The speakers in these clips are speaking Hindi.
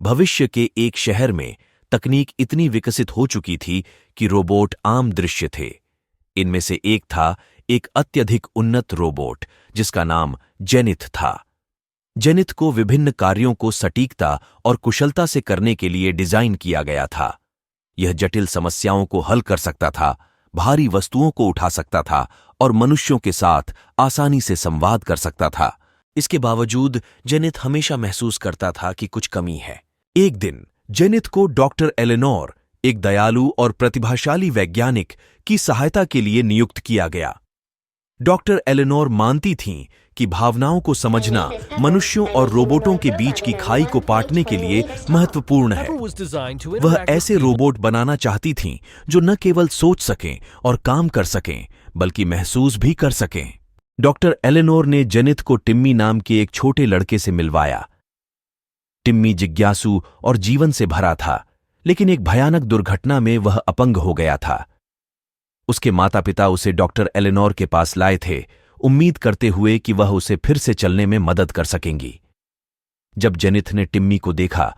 भविष्य के एक शहर में तकनीक इतनी विकसित हो चुकी थी कि रोबोट आम दृश्य थे। इनमें से एक था एक अत्यधिक उन्नत रोबोट जिसका नाम जेनिथ था। जेनिथ को विभिन्न कार्यों को सटीकता और कुशलता से करने के लिए डिजाइन किया गया था। यह जटिल समस्याओं को हल कर सकता था, भारी वस्तुओं को उठा सकता था और मनुष्यों के साथ आसानी से संवाद कर सकता था। इसके बावजूद जेनिथ हमेशा महसूस करता था कि कुछ कमी है। एक दिन जेनिथ को डॉक्टर एलेनोर, एक दयालु और प्रतिभाशाली वैज्ञानिक, की सहायता के लिए नियुक्त किया गया। डॉक्टर एलेनोर मानती थीं कि भावनाओं को समझना मनुष्यों और रोबोटों के बीच की खाई को पाटने के लिए महत्वपूर्ण है। वह ऐसे रोबोट बनाना चाहती थीं जो न केवल सोच सकें और काम कर सकें, बल्कि महसूस भी कर सकें। डॉक्टर एलेनोर ने जेनिथ को टिम्मी नाम के एक छोटे लड़के से मिलवाया। टिम्मी जिज्ञासु और जीवन से भरा था, लेकिन एक भयानक दुर्घटना में वह अपंग हो गया था। उसके माता पिता उसे डॉक्टर एलेनोर के पास लाए थे, उम्मीद करते हुए कि वह उसे फिर से चलने में मदद कर सकेंगी। जब जेनिथ ने टिम्मी को देखा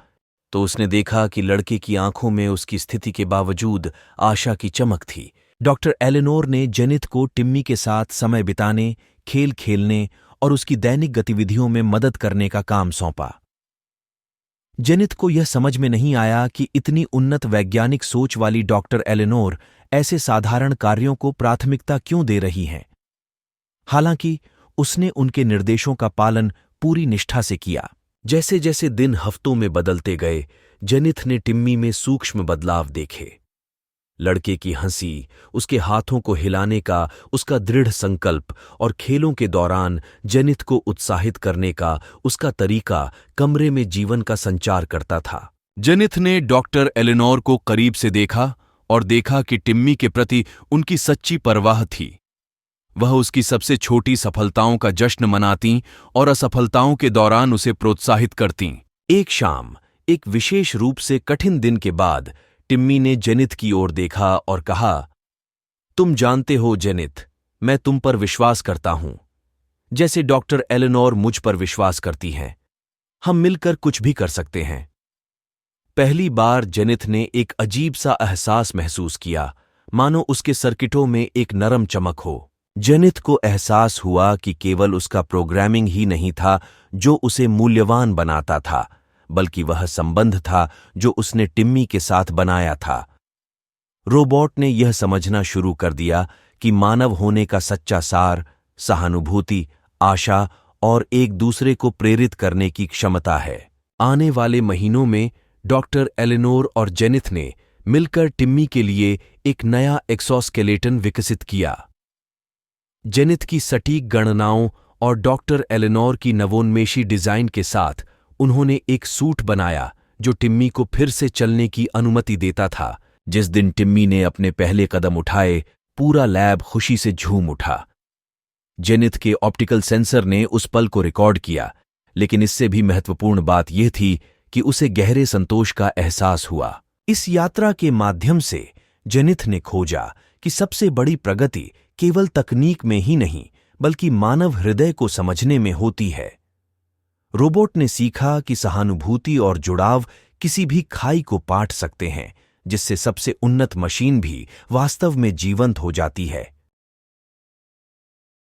तो उसने देखा कि लड़के की आंखों में उसकी स्थिति के बावजूद आशा की चमक थी। डॉक्टर एलेनोर ने जेनिथ को टिम्मी के साथ समय बिताने, खेल खेलने और उसकी दैनिक गतिविधियों में मदद करने का काम सौंपा। जेनिथ को यह समझ में नहीं आया कि इतनी उन्नत वैज्ञानिक सोच वाली डॉक्टर एलेनोर ऐसे साधारण कार्यों को प्राथमिकता क्यों दे रही हैं। हालांकि उसने उनके निर्देशों का पालन पूरी निष्ठा से किया। जैसे जैसे दिन हफ्तों में बदलते गए, जेनिथ ने टिम्मी में सूक्ष्म बदलाव देखे। लड़के की हंसी, उसके हाथों को हिलाने का उसका दृढ़ संकल्प और खेलों के दौरान जेनिथ को उत्साहित करने का उसका तरीका कमरे में जीवन का संचार करता था। जेनिथ ने डॉक्टर एलेनोर को करीब से देखा और देखा कि टिम्मी के प्रति उनकी सच्ची परवाह थी। वह उसकी सबसे छोटी सफलताओं का जश्न मनातीं और असफलताओं के दौरान उसे प्रोत्साहित करतीं। एक शाम, एक विशेष रूप से कठिन दिन के बाद, टिम्मी ने जेनिथ की ओर देखा और कहा, तुम जानते हो जेनिथ, मैं तुम पर विश्वास करता हूं, जैसे डॉक्टर एलेनोर मुझ पर विश्वास करती हैं। हम मिलकर कुछ भी कर सकते हैं। पहली बार जेनिथ ने एक अजीब सा एहसास महसूस किया, मानो उसके सर्किटों में एक नरम चमक हो। जेनिथ को एहसास हुआ कि केवल उसका प्रोग्रामिंग ही नहीं था जो उसे मूल्यवान बनाता था, बल्कि वह संबंध था जो उसने टिम्मी के साथ बनाया था। रोबोट ने यह समझना शुरू कर दिया कि मानव होने का सच्चा सार सहानुभूति, आशा और एक दूसरे को प्रेरित करने की क्षमता है। आने वाले महीनों में डॉक्टर एलेनोर और जेनिथ ने मिलकर टिम्मी के लिए एक नया एक्सोस्केलेटन विकसित किया। जेनिथ की सटीक गणनाओं और डॉक्टर एलेनोर की नवोन्मेषी डिजाइन के साथ उन्होंने एक सूट बनाया जो टिम्मी को फिर से चलने की अनुमति देता था। जिस दिन टिम्मी ने अपने पहले कदम उठाए, पूरा लैब खुशी से झूम उठा। जेनिथ के ऑप्टिकल सेंसर ने उस पल को रिकॉर्ड किया, लेकिन इससे भी महत्वपूर्ण बात यह थी कि उसे गहरे संतोष का एहसास हुआ। इस यात्रा के माध्यम से जेनिथ ने खोजा कि सबसे बड़ी प्रगति केवल तकनीक में ही नहीं, बल्कि मानव हृदय को समझने में होती है। रोबोट ने सीखा कि सहानुभूति और जुड़ाव किसी भी खाई को पाट सकते हैं, जिससे सबसे उन्नत मशीन भी वास्तव में जीवंत हो जाती है।